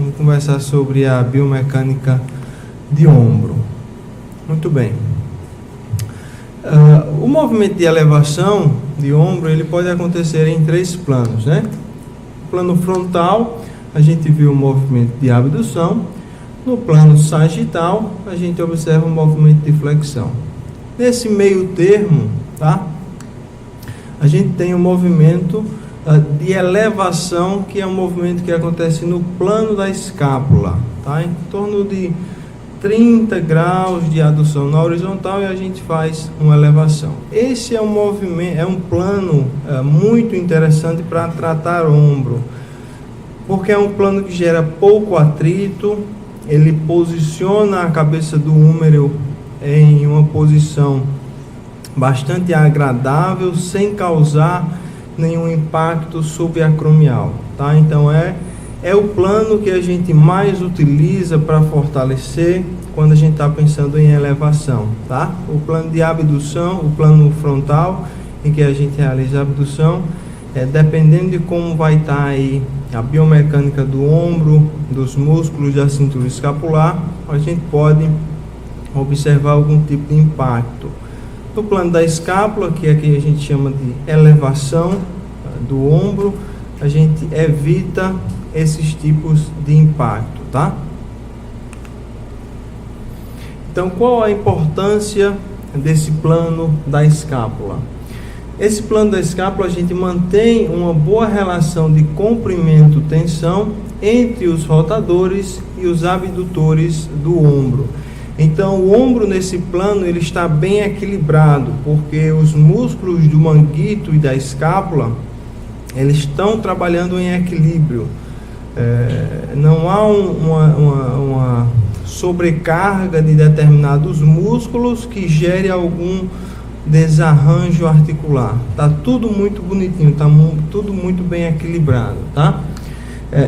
Vamos conversar sobre a biomecânica de ombro. Muito bem. O movimento de elevação de ombro, ele pode acontecer em 3 planos, né? No plano frontal, a gente viu o movimento de abdução. No plano sagital, a gente observa o movimento de flexão. Nesse meio termo, tá? A gente tem o movimento de elevação, que é um movimento que acontece no plano da escápula, tá? Em torno de 30 graus de adução na horizontal, e a gente faz uma elevação. Esse é um movimento, é um plano muito interessante para tratar ombro, porque é um plano que gera pouco atrito. Ele posiciona a cabeça do húmero em uma posição bastante agradável, sem causar nenhum impacto subacromial, tá? Então é o plano que a gente mais utiliza para fortalecer quando a gente está pensando em elevação, tá? O plano de abdução, o plano frontal, em que a gente realiza a abdução, dependendo de como vai estar aí a biomecânica do ombro, dos músculos da cintura escapular, a gente pode observar algum tipo de impacto. No plano da escápula, que aqui a gente chama de elevação do ombro, a gente evita esses tipos de impacto, tá? Então, qual a importância desse plano da escápula? Esse plano da escápula, a gente mantém uma boa relação de comprimento-tensão entre os rotadores e os abdutores do ombro. Então, o ombro nesse plano, ele está bem equilibrado, porque os músculos do manguito e da escápula, eles estão trabalhando em equilíbrio. Não há uma sobrecarga de determinados músculos que gere algum desarranjo articular. Tá tudo muito bonitinho, tá tudo muito bem equilibrado, tá?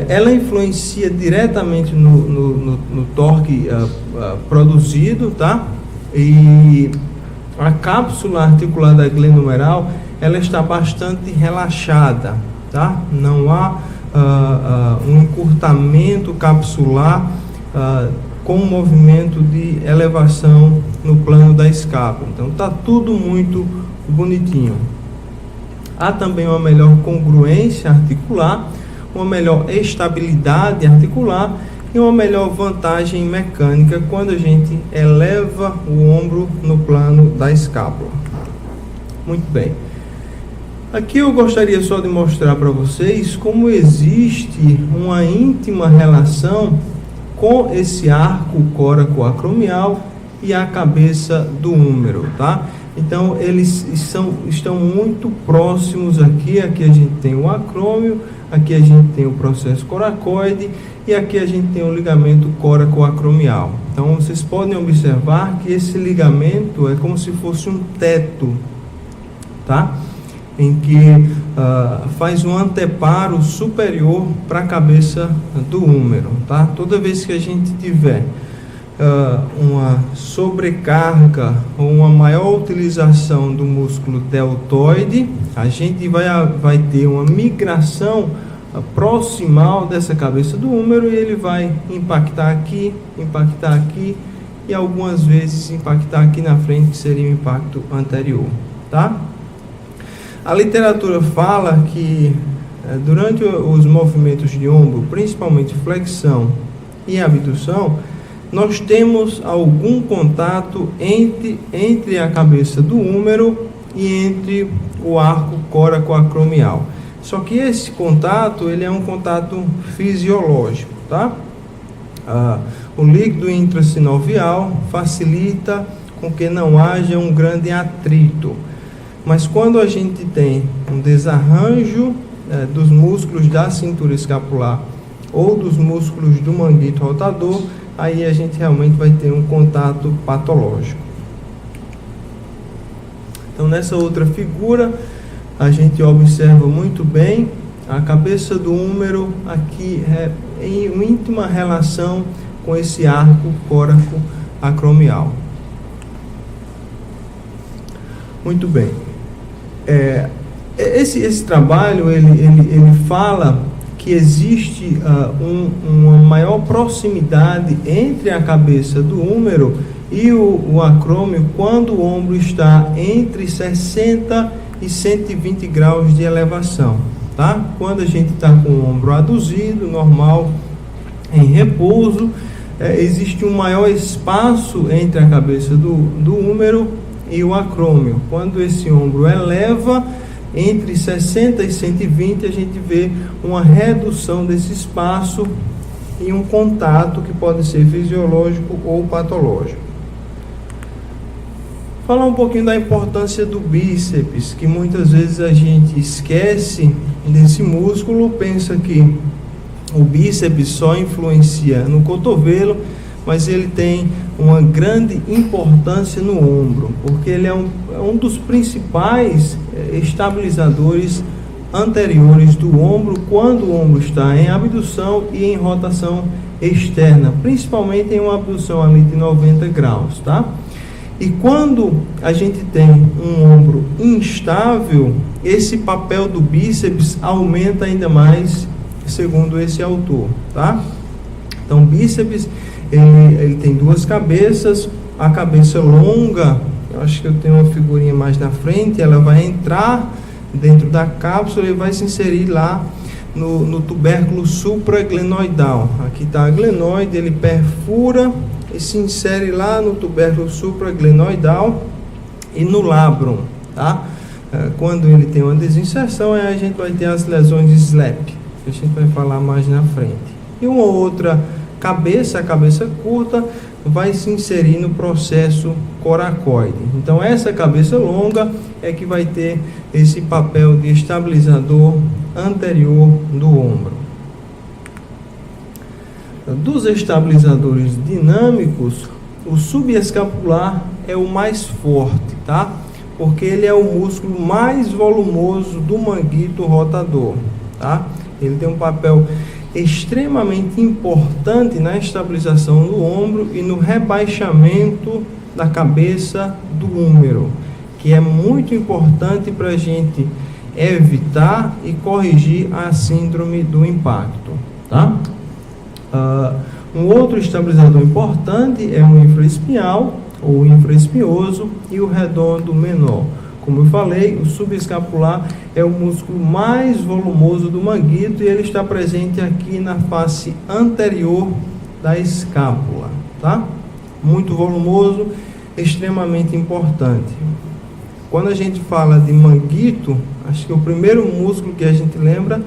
Ela influencia diretamente no torque produzido, tá? E a cápsula articular da glenohumeral, ela está bastante relaxada, tá? Não há um encurtamento capsular com movimento de elevação no plano da escápula. Então está tudo muito bonitinho. Há também uma melhor congruência articular, uma melhor estabilidade articular e uma melhor vantagem mecânica quando a gente eleva o ombro no plano da escápula. Muito bem. Aqui eu gostaria só de mostrar para vocês como existe uma íntima relação com esse arco coracoacromial e a cabeça do húmero, tá? Então eles estão muito próximos aqui. Aqui a gente tem o acrômio, aqui a gente tem o processo coracoide e aqui a gente tem o ligamento coracoacromial. Então vocês podem observar que esse ligamento é como se fosse um teto, tá? Em que faz um anteparo superior para a cabeça do húmero, tá? Toda vez que a gente tiver uma sobrecarga ou uma maior utilização do músculo deltoide, a gente vai ter uma migração proximal dessa cabeça do húmero, e ele vai impactar aqui e algumas vezes impactar aqui na frente, que seria o impacto anterior, tá? A literatura fala que durante os movimentos de ombro, principalmente flexão e abdução, nós temos algum contato entre a cabeça do húmero e entre o arco coracoacromial. Só que esse contato, ele é um contato fisiológico, tá? O líquido intrasinovial facilita com que não haja um grande atrito. Mas quando a gente tem um desarranjo dos músculos da cintura escapular ou dos músculos do manguito rotador, aí a gente realmente vai ter um contato patológico. Então, nessa outra figura, a gente observa muito bem a cabeça do húmero aqui em uma íntima relação com esse arco coracoacromial. Muito bem. Esse trabalho, ele fala que existe uma maior proximidade entre a cabeça do húmero e o acrômio quando o ombro está entre 60 e 120 graus de elevação, tá? Quando a gente está com o ombro aduzido, normal, em repouso, existe um maior espaço entre a cabeça do húmero e o acrômio. Quando esse ombro eleva entre 60 e 120, a gente vê uma redução desse espaço e um contato que pode ser fisiológico ou patológico. Falar um pouquinho da importância do bíceps, que muitas vezes a gente esquece desse músculo, pensa que o bíceps só influencia no cotovelo, mas ele tem uma grande importância no ombro, porque ele é um dos principais estabilizadores anteriores do ombro, quando o ombro está em abdução e em rotação externa, principalmente em uma abdução ali de 90 graus, tá? E quando a gente tem um ombro instável, esse papel do bíceps aumenta ainda mais, segundo esse autor, tá? Então, bíceps, ele tem duas cabeças, a cabeça longa, eu acho que eu tenho uma figurinha mais na frente, ela vai entrar dentro da cápsula e vai se inserir lá no tubérculo supraglenoidal. Aqui está a glenoide, ele perfura e se insere lá no tubérculo supraglenoidal e no labrum, tá? Quando ele tem uma desinserção, aí a gente vai ter as lesões de SLAP, que a gente vai falar mais na frente. E uma outra cabeça, a cabeça curta, vai se inserir no processo coracoide. Então essa cabeça longa é que vai ter esse papel de estabilizador anterior do ombro. Dos estabilizadores dinâmicos, o subescapular é o mais forte, tá? Porque ele é o músculo mais volumoso do manguito rotador, tá? Ele tem um papel extremamente importante na estabilização do ombro e no rebaixamento da cabeça do húmero, que é muito importante para a gente evitar e corrigir a síndrome do impacto, tá? Um outro estabilizador importante é o infraespinhal ou infraespinhoso e o redondo menor. Como eu falei, o subescapular é o músculo mais volumoso do manguito e ele está presente aqui na face anterior da escápula, tá? Muito volumoso, extremamente importante. Quando a gente fala de manguito, acho que o primeiro músculo que a gente lembra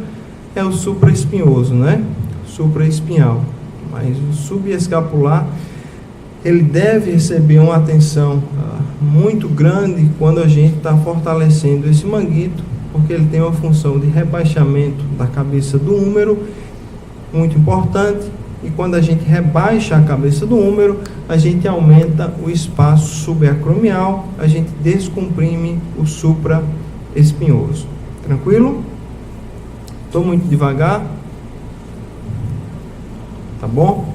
é o supraespinhoso, né? Supraespinhal. Mas o subescapular, ele deve receber uma atenção muito grande quando a gente está fortalecendo esse manguito, porque ele tem uma função de rebaixamento da cabeça do húmero, muito importante, e quando a gente rebaixa a cabeça do húmero, a gente aumenta o espaço subacromial, a gente descomprime o supraespinhoso. Tranquilo? Estou muito devagar? Tá bom?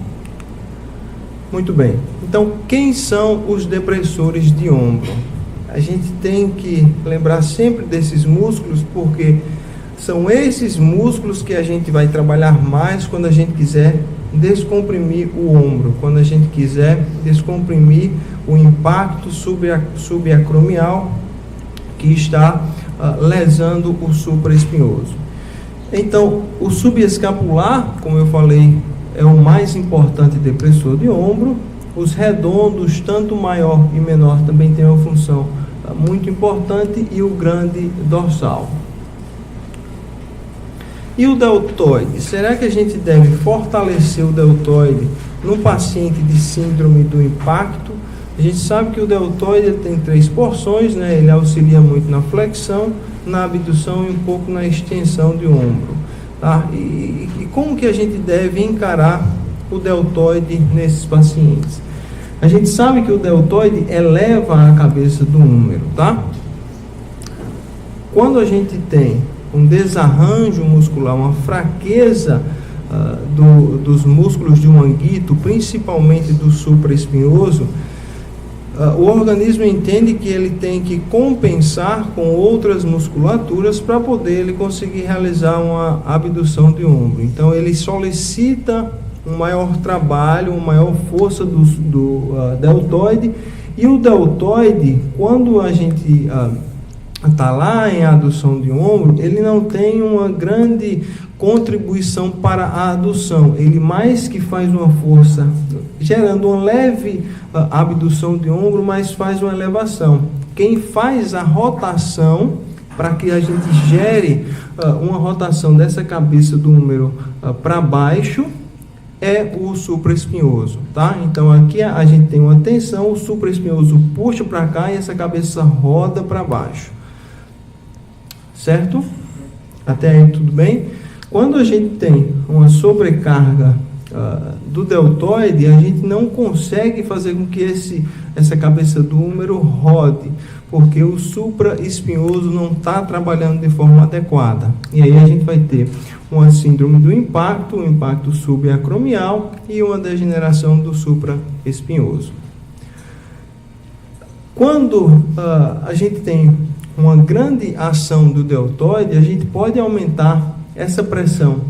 Muito bem. Então, quem são os depressores de ombro? A gente tem que lembrar sempre desses músculos, porque são esses músculos que a gente vai trabalhar mais quando a gente quiser descomprimir o ombro, quando a gente quiser descomprimir o impacto subacromial que está lesando o supraespinhoso. Então, o subescapular, como eu falei, é o mais importante depressor de ombro. Os redondos, tanto maior e menor, também tem uma função muito importante, e o grande dorsal. E o deltoide? Será que a gente deve fortalecer o deltoide no paciente de síndrome do impacto? A gente sabe que o deltoide tem 3 porções, né? Ele auxilia muito na flexão, na abdução e um pouco na extensão de ombro. Tá? E como que a gente deve encarar o deltoide nesses pacientes? A gente sabe que o deltoide eleva a cabeça do húmero, tá? Quando a gente tem um desarranjo muscular, uma fraqueza dos músculos de um manguito, principalmente do supraespinhoso, o organismo entende que ele tem que compensar com outras musculaturas para poder ele conseguir realizar uma abdução de ombro. Então ele solicita um maior trabalho, uma maior força do deltoide, e o deltoide, quando a gente está lá em adução de ombro, ele não tem uma grande contribuição para a adução. Ele mais que faz uma força, gerando uma leve abdução de ombro, mas faz uma elevação. Quem faz a rotação, para que a gente gere uma rotação dessa cabeça do húmero para baixo, é o supraespinhoso, tá? Então aqui a gente tem uma tensão, o supraespinhoso puxa para cá e essa cabeça roda para baixo. Certo? Até aí tudo bem? Quando a gente tem uma sobrecarga do deltoide, a gente não consegue fazer com que essa cabeça do húmero rode, porque o supraespinhoso não está trabalhando de forma adequada. E aí a gente vai ter uma síndrome do impacto, um impacto subacromial e uma degeneração do supraespinhoso. Quando a gente tem uma grande ação do deltoide, a gente pode aumentar essa pressão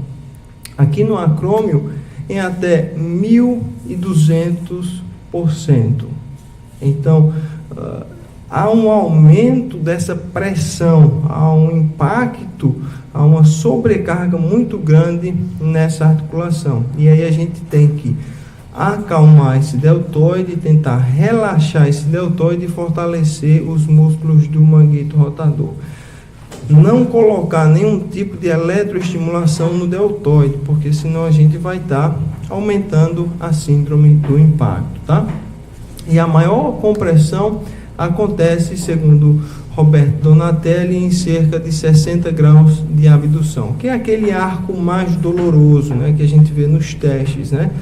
aqui no acrômio em até 1.200%. Então, há um aumento dessa pressão, há um impacto, há uma sobrecarga muito grande nessa articulação. E aí a gente tem que acalmar esse deltoide, tentar relaxar esse deltoide e fortalecer os músculos do manguito rotador. Não colocar nenhum tipo de eletroestimulação no deltoide, porque senão a gente vai estar aumentando a síndrome do impacto, tá? E a maior compressão acontece, segundo Roberto Donatelli, em cerca de 60 graus de abdução, que é aquele arco mais doloroso, né, que a gente vê nos testes, né?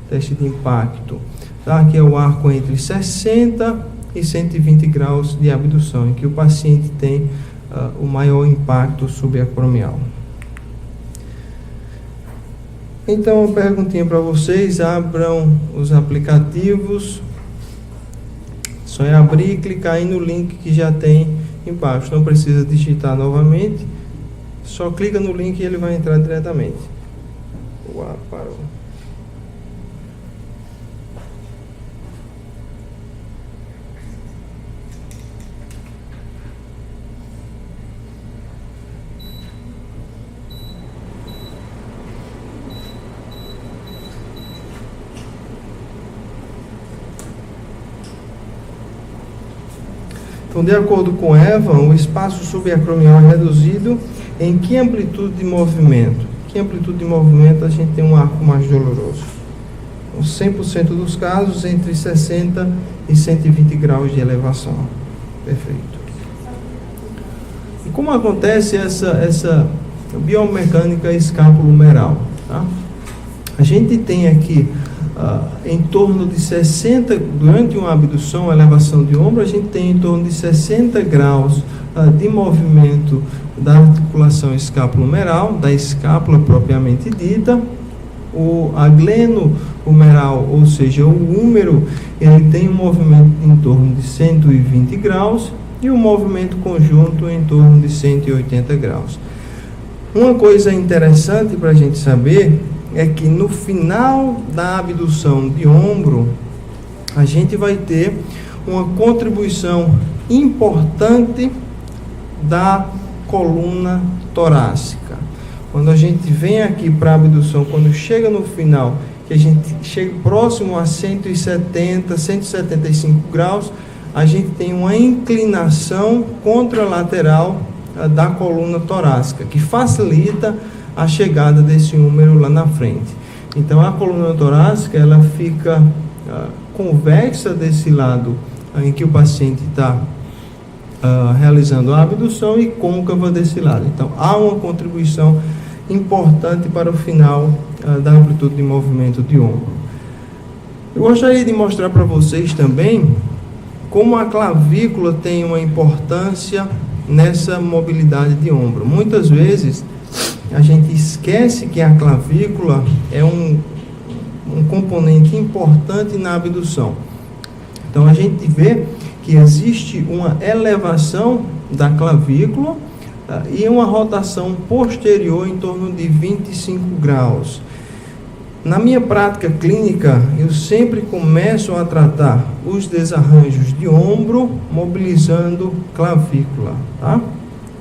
Teste de impacto, tá? Que é o arco entre 60 e 120 graus de abdução, em que o paciente tem o maior impacto subacromial. Então, uma perguntinha para vocês: abram os aplicativos, só é abrir e clicar aí no link que já tem embaixo, não precisa digitar novamente, só clica no link e ele vai entrar diretamente. Uau, parou. Então, de acordo com Evan, o espaço subacromial é reduzido em que amplitude de movimento? Que amplitude de movimento a gente tem um arco mais doloroso? Então, 100% dos casos, entre 60 e 120 graus de elevação. Perfeito. E como acontece essa biomecânica escapulohumeral? Tá? A gente tem aqui em torno de 60, durante uma abdução, elevação de ombro, a gente tem em torno de 60 graus de movimento da articulação escapulohumeral, da escápula propriamente dita. A glenohumeral, ou seja, o húmero, ele tem um movimento em torno de 120 graus e o movimento conjunto em torno de 180 graus. Uma coisa interessante para a gente saber é que no final da abdução de ombro, a gente vai ter uma contribuição importante da coluna torácica. Quando a gente vem aqui para a abdução, quando chega no final, que a gente chega próximo a 170, 175 graus, a gente tem uma inclinação contralateral da coluna torácica, que facilita a chegada desse húmero lá na frente. Então a coluna torácica, ela fica convexa desse lado em que o paciente está realizando a abdução e côncava desse lado. Então há uma contribuição importante para o final da amplitude de movimento de ombro. Eu gostaria de mostrar para vocês também como a clavícula tem uma importância nessa mobilidade de ombro. Muitas vezes a gente esquece que a clavícula é um componente importante na abdução. Então Então a gente vê que existe uma elevação da clavícula e uma rotação posterior em torno de 25 graus. Na minha prática clínica, eu sempre começo a tratar os desarranjos de ombro, mobilizando clavícula, tá?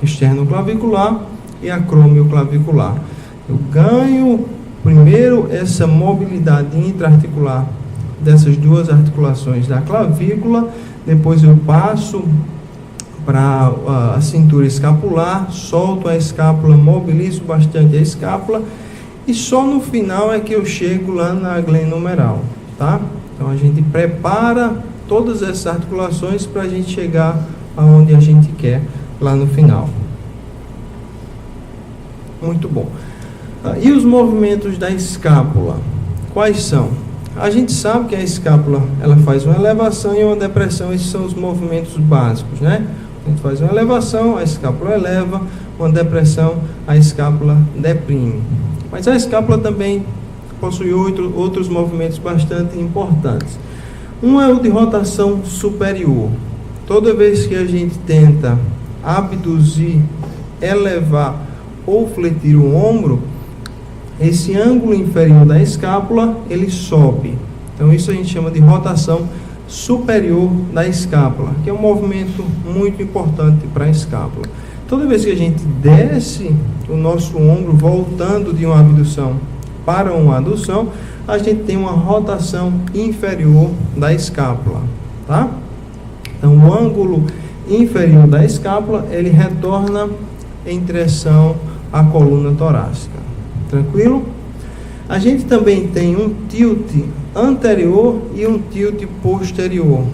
Externo-clavicular e acromio-clavicular. Eu ganho primeiro essa mobilidade intraarticular dessas duas articulações da clavícula, depois eu passo para a cintura escapular, solto a escápula, mobilizo bastante a escápula, e só no final é que eu chego lá na glenohumeral, tá? Então a gente prepara todas essas articulações para a gente chegar aonde a gente quer lá no final. Muito bom. E os movimentos da escápula, quais são? A gente sabe que a escápula ela faz uma elevação e uma depressão, esses são os movimentos básicos, né? A gente faz uma elevação, a escápula eleva, uma depressão, a escápula deprime. Mas a escápula também possui outros movimentos bastante importantes. Um é o de rotação superior. Toda vez que a gente tenta abduzir, elevar ou fletir o ombro, esse ângulo inferior da escápula, ele sobe. Então isso a gente chama de rotação superior da escápula, que é um movimento muito importante para a escápula. Toda vez que a gente desce o nosso ombro, voltando de uma abdução para uma adução, a gente tem uma rotação inferior da escápula, tá? Então o ângulo inferior da escápula, ele retorna em direção à coluna torácica. Tranquilo? A gente também tem um tilt anterior e um tilt posterior,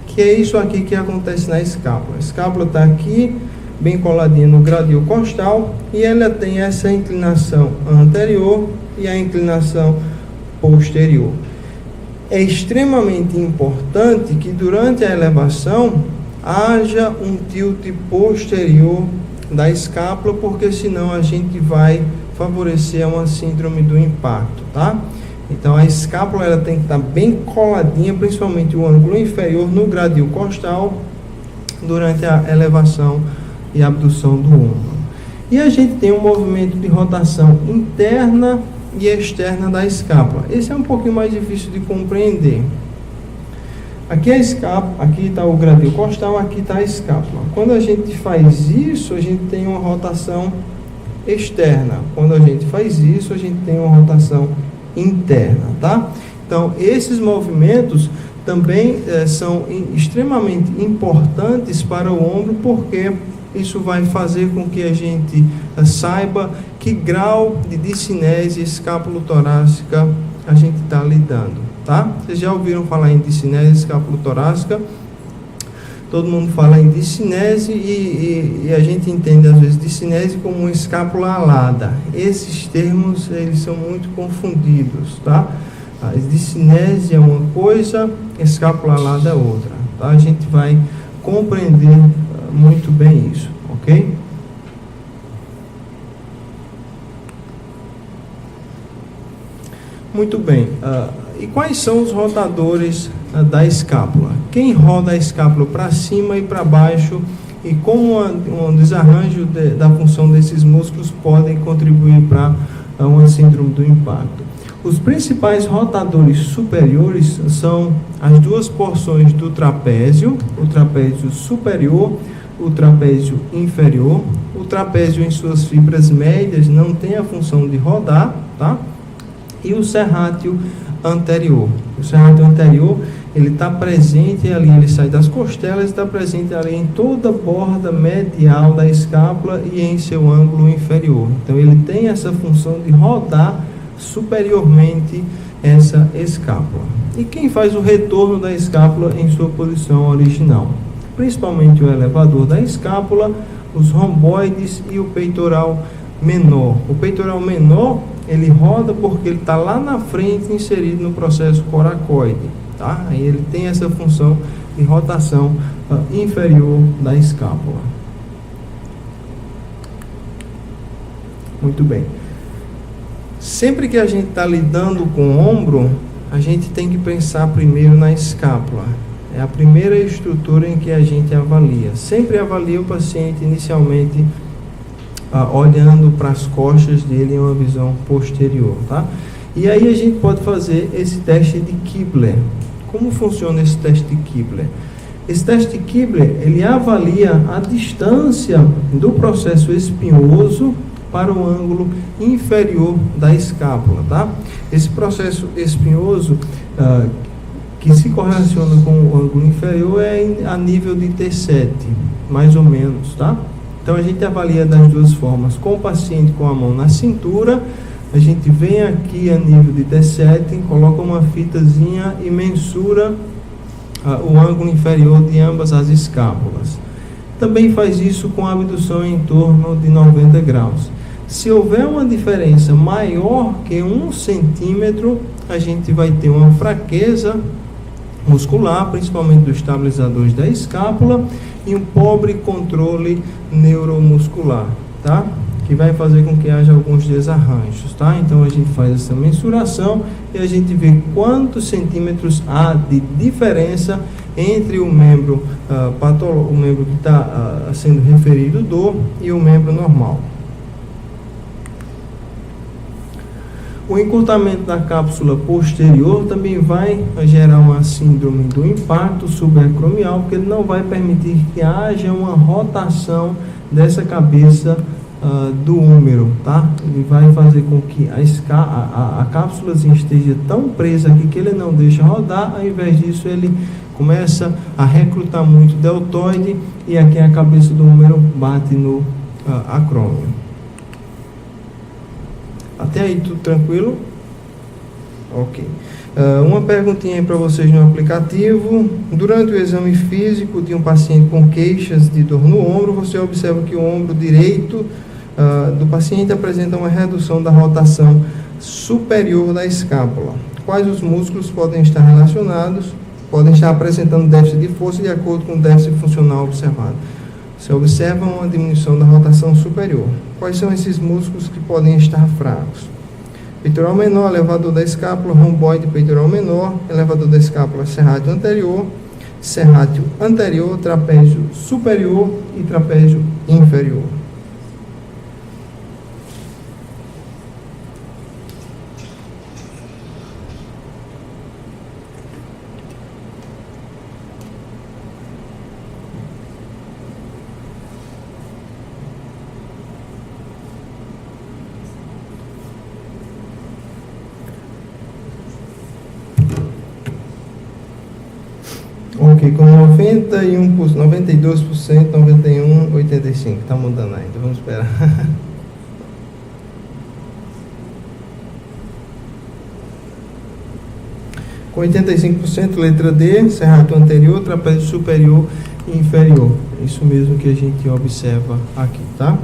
que é isso aqui que acontece na escápula. A escápula está aqui, bem coladinha no gradil costal, e ela tem essa inclinação anterior e a inclinação posterior. É extremamente importante que durante a elevação haja um tilt posterior da escápula, porque senão a gente vai favorecer uma síndrome do impacto, tá? Então a escápula ela tem que estar bem coladinha, principalmente o ângulo inferior no gradil costal, durante a elevação e abdução do ombro. E a gente tem um movimento de rotação interna e externa da escápula. Esse é um pouquinho mais difícil de compreender. Aqui a escápula, aqui está o gradil costal, aqui está a escápula. Quando a gente faz isso, a gente tem uma rotação externa. Quando a gente faz isso, a gente tem uma rotação interna, tá? Então, esses movimentos também são extremamente importantes para o ombro, porque isso vai fazer com que a gente saiba que grau de discinese escápulo-torácica a gente está lidando, tá? Vocês já ouviram falar em discinese escápulo-torácica? Todo mundo fala em discinese e a gente entende às vezes discinese como uma escápula alada. Esses termos eles são muito confundidos, tá? A discinese é uma coisa, escápula alada é outra, tá? A gente vai compreender muito bem isso, ok? Muito bem. E quais são os rotadores da escápula? Quem roda a escápula para cima e para baixo, e como um desarranjo da função desses músculos podem contribuir para uma síndrome do impacto? Os principais rotadores superiores são as duas porções do trapézio, o trapézio superior, o trapézio inferior. O trapézio em suas fibras médias não tem a função de rodar, tá? E o serrátil anterior. O serrátil anterior, ele está presente ali, ele sai das costelas, está presente ali em toda a borda medial da escápula e em seu ângulo inferior. Então ele tem essa função de rodar superiormente essa escápula. E quem faz o retorno da escápula em sua posição original? Principalmente o elevador da escápula, os romboides e o peitoral menor. O peitoral menor, ele roda porque ele está lá na frente, inserido no processo coracoide, tá? Aí ele tem essa função de rotação inferior da escápula. Muito bem. Sempre que a gente está lidando com o ombro, a gente tem que pensar primeiro na escápula. É a primeira estrutura em que a gente avalia. Sempre avalia o paciente inicialmente olhando para as costas dele em uma visão posterior, tá? E aí a gente pode fazer esse teste de Kibler. Como funciona esse teste de Kibler? Esse teste de Kibler, ele avalia a distância do processo espinhoso para o ângulo inferior da escápula, tá? Esse processo espinhoso que se correlaciona com o ângulo inferior é a nível de T7, mais ou menos, tá? Então a gente avalia das duas formas. Com o paciente com a mão na cintura, a gente vem aqui a nível de T7, coloca uma fitazinha e mensura o ângulo inferior de ambas as escápulas. Também faz isso com a abdução em torno de 90 graus. Se houver uma diferença maior que 1 centímetro, a gente vai ter uma fraqueza muscular, principalmente dos estabilizadores da escápula, e um pobre controle neuromuscular, tá? Que vai fazer com que haja alguns desarranjos, tá? Então a gente faz essa mensuração e a gente vê quantos centímetros há de diferença entre o membro o membro que está sendo referido dor e o membro normal. O encurtamento da cápsula posterior também vai gerar uma síndrome do impacto subacromial, porque ele não vai permitir que haja uma rotação dessa cabeça do húmero, tá? Ele vai fazer com que a cápsula esteja tão presa aqui que ele não deixa rodar. Ao invés disso, ele começa a recrutar muito deltoide e aqui a cabeça do húmero bate no acrômio. Até aí tudo tranquilo? Ok. Uma perguntinha aí para vocês no aplicativo. Durante o exame físico de um paciente com queixas de dor no ombro, você observa que o ombro direito do paciente apresenta uma redução da rotação superior da escápula. Quais os músculos podem estar relacionados? Podem estar apresentando déficit de força de acordo com o déficit funcional observado. Você observa uma diminuição da rotação superior. Quais são esses músculos que podem estar fracos? Peitoral menor, elevador da escápula, romboide peitoral menor, elevador da escápula serrátil anterior, trapézio superior e trapézio inferior. Ok, com 91%, 92%, 91%, 85%. Está mudando ainda, vamos esperar. Com 85%, letra D, serrátil anterior, trapézio superior e inferior. É isso mesmo que a gente observa aqui, tá?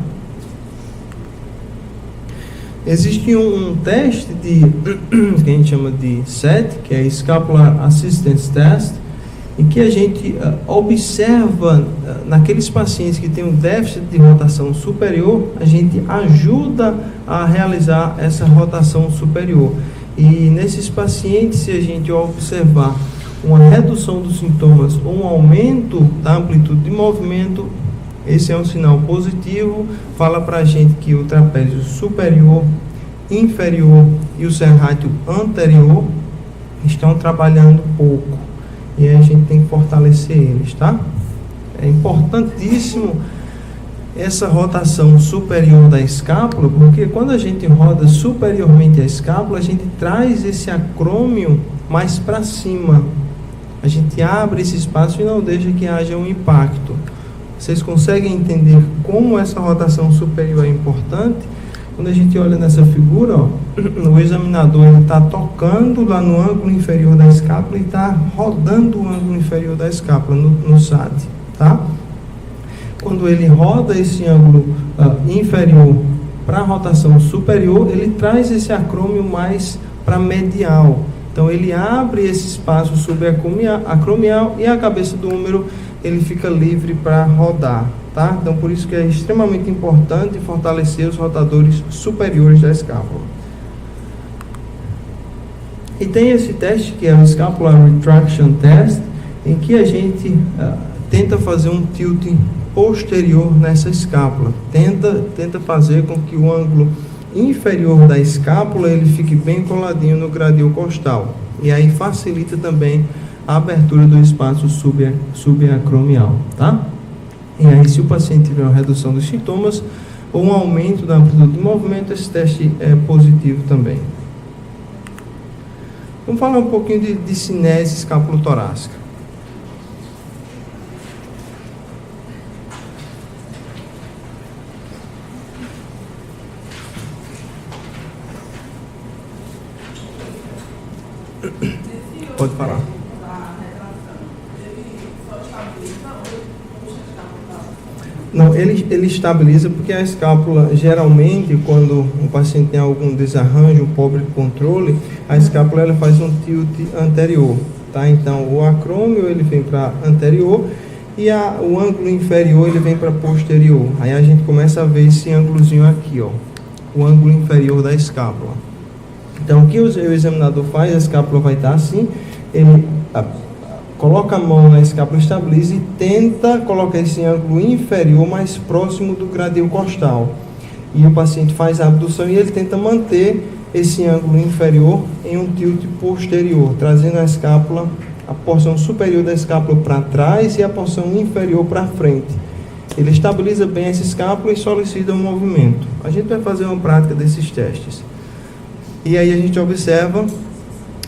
Existe um teste que a gente chama de SAT, que é Scapular Assistance Test, em que a gente observa naqueles pacientes que têm um déficit de rotação superior, a gente ajuda a realizar essa rotação superior. E nesses pacientes, se a gente observar uma redução dos sintomas ou um aumento da amplitude de movimento, esse é um sinal positivo, fala para a gente que o trapézio superior, inferior e o serrátil anterior estão trabalhando pouco. E a gente tem que fortalecer eles, tá? É importantíssimo essa rotação superior da escápula, porque quando a gente roda superiormente a escápula, a gente traz esse acrômio mais para cima. A gente abre esse espaço e não deixa que haja um impacto. Vocês conseguem entender como essa rotação superior é importante? Quando a gente olha nessa figura, ó, o examinador está tocando lá no ângulo inferior da escápula e está rodando o ângulo inferior da escápula no SAT, tá? Quando ele roda esse ângulo inferior para a rotação superior, ele traz esse acrômio mais para medial. Então ele abre esse espaço subacromial e a cabeça do húmero ele fica livre para rodar, tá? Então por isso que é extremamente importante fortalecer os rotadores superiores da escápula. E tem esse teste que é o Scapular Retraction Test, em que a gente tenta fazer um tilt posterior nessa escápula, tenta fazer com que o ângulo inferior da escápula ele fique bem coladinho no gradil costal, e aí facilita também a abertura do espaço subacromial, tá? E aí, se o paciente tiver uma redução dos sintomas ou um aumento da amplitude de movimento, esse teste é positivo também. Vamos falar um pouquinho de cinese escapulotorácica. Pode falar. Não, ele estabiliza porque a escápula, geralmente, quando o paciente tem algum desarranjo, um pobre controle, a escápula ela faz um tilt anterior, tá? Então, o acrômio ele vem para anterior e o ângulo inferior ele vem para posterior. Aí a gente começa a ver esse ângulozinho aqui, ó, o ângulo inferior da escápula. Então, o que o examinador faz, a escápula vai estar assim, ele coloca a mão na escápula, estabiliza e tenta colocar esse ângulo inferior mais próximo do gradil costal. E o paciente faz a abdução e ele tenta manter esse ângulo inferior em um tilt posterior, trazendo a escápula, a porção superior da escápula para trás e a porção inferior para frente. Ele estabiliza bem essa escápula e solicita um movimento. A gente vai fazer uma prática desses testes. E aí a gente observa,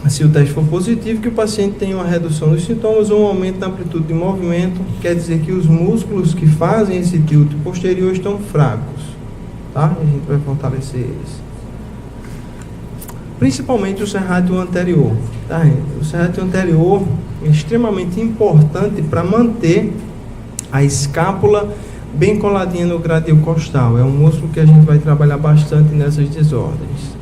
se o teste for positivo, que o paciente tem uma redução dos sintomas ou um aumento na amplitude de movimento, quer dizer que os músculos que fazem esse tilt posterior estão fracos, tá? A gente vai fortalecer eles. Principalmente o serrátil anterior, tá? O serrátil anterior é extremamente importante para manter a escápula bem coladinha no gradil costal. É um músculo que a gente vai trabalhar bastante nessas desordens.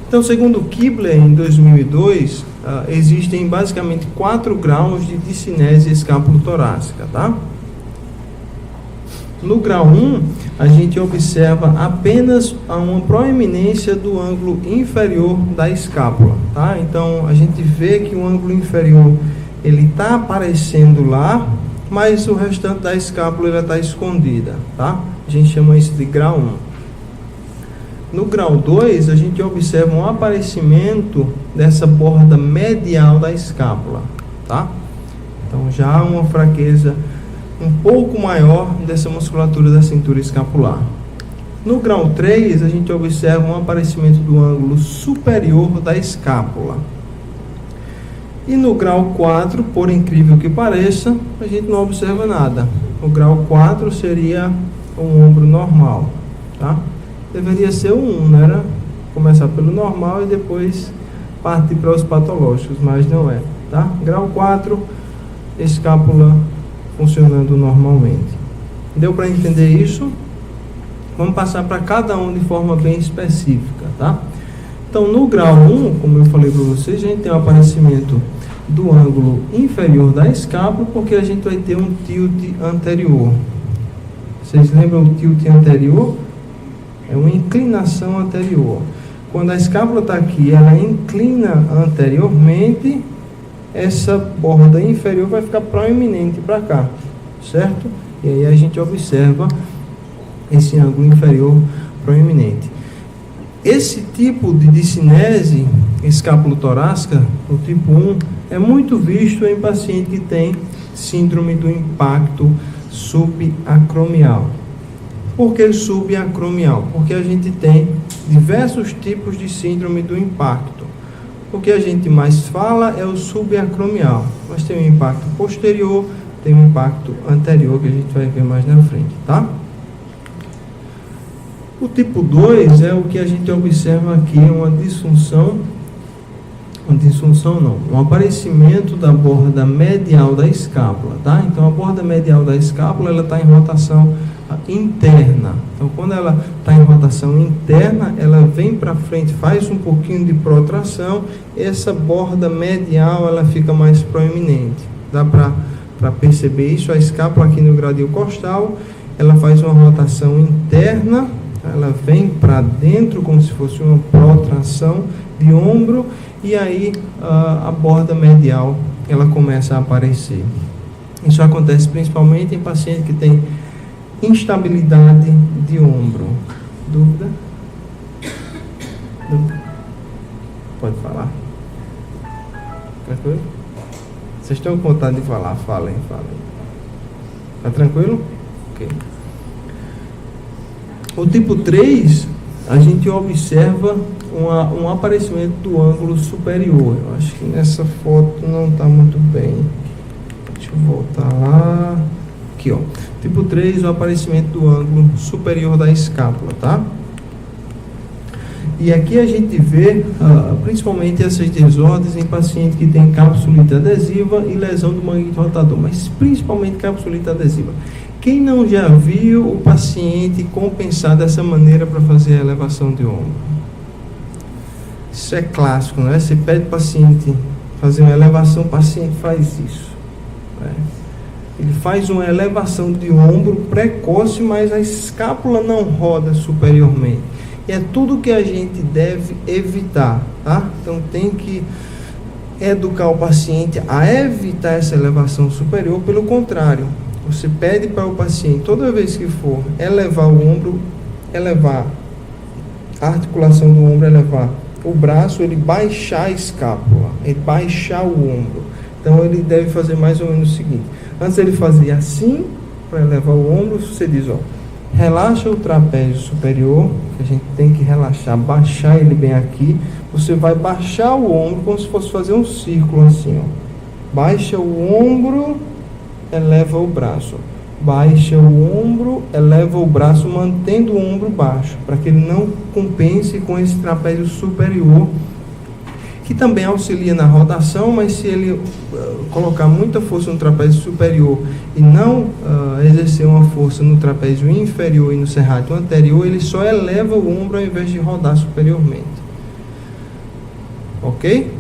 Então, segundo Kibler, em 2002, existem basicamente 4 graus de discinese escapulotorácica, tá? No grau 1, a gente observa apenas uma proeminência do ângulo inferior da escápula, tá? Então, a gente vê que o ângulo inferior ele está aparecendo lá, mas o restante da escápula está escondida, tá? A gente chama isso de grau 1. No grau 2, a gente observa um aparecimento dessa borda medial da escápula, tá? Então, já há uma fraqueza um pouco maior dessa musculatura da cintura escapular. No grau 3, a gente observa um aparecimento do ângulo superior da escápula. E no grau 4, por incrível que pareça, a gente não observa nada. O grau 4 seria um ombro normal, tá? Deveria ser o 1, né? Era começar pelo normal e depois partir para os patológicos, mas não é, tá? Grau 4, escápula funcionando normalmente. Deu para entender isso? Vamos passar para cada um de forma bem específica, tá? Então, no grau 1, como eu falei para vocês, a gente tem o aparecimento do ângulo inferior da escápula, porque a gente vai ter um tilt anterior. Vocês lembram o tilt anterior? É uma inclinação anterior. Quando a escápula está aqui, ela inclina anteriormente, essa borda inferior vai ficar proeminente para cá, certo? E aí a gente observa esse ângulo inferior proeminente. Esse tipo de discinese escapulotorácica, o tipo 1, é muito visto em paciente que tem síndrome do impacto subacromial. Por que subacromial? Porque a gente tem diversos tipos de síndrome do impacto. O que a gente mais fala é o subacromial, mas tem um impacto posterior, tem um impacto anterior que a gente vai ver mais na frente, tá? O tipo 2 é o que a gente observa aqui, um aparecimento da borda medial da escápula, tá? Então a borda medial da escápula ela está em rotação interna. Então quando ela está em rotação interna, ela vem para frente, faz um pouquinho de protração, essa borda medial ela fica mais proeminente. Dá para perceber isso. A escápula aqui no gradil costal, ela faz uma rotação interna, ela vem para dentro como se fosse uma protração de ombro, e aí a borda medial ela começa a aparecer. Isso acontece principalmente em paciente que tem instabilidade de ombro. Dúvida? Dúvida? Pode falar. Tranquilo? Vocês estão com vontade de falar? Falem. Tá tranquilo? Ok. O tipo 3, a gente observa um aparecimento do ângulo superior. Eu acho que nessa foto não está muito bem. Deixa eu voltar lá. Aqui, ó. Tipo 3, o aparecimento do ângulo superior da escápula, tá? E aqui a gente vê principalmente essas desordens em paciente que tem capsulite adesiva e lesão do manguito rotador, mas principalmente capsulite adesiva. Quem não já viu o paciente compensar dessa maneira para fazer a elevação de ombro? Isso é clássico, né? Você pede para o paciente fazer uma elevação, o paciente faz isso, né? Ele faz uma elevação de ombro precoce, mas a escápula não roda superiormente. E é tudo que a gente deve evitar, tá? Então tem que educar o paciente a evitar essa elevação superior. Pelo contrário, você pede para o paciente, toda vez que for elevar o ombro, elevar a articulação do ombro, elevar o braço, ele baixar a escápula, ele baixar o ombro. Então ele deve fazer mais ou menos o seguinte: antes ele fazia assim, para elevar o ombro, você diz, ó, relaxa o trapézio superior, que a gente tem que relaxar, baixar ele bem aqui. Você vai baixar o ombro como se fosse fazer um círculo assim, ó. Baixa o ombro, eleva o braço. Baixa o ombro, eleva o braço, mantendo o ombro baixo, para que ele não compense com esse trapézio superior, que também auxilia na rotação, mas se ele colocar muita força no trapézio superior e não exercer uma força no trapézio inferior e no serrátil anterior, ele só eleva o ombro ao invés de rodar superiormente. Ok?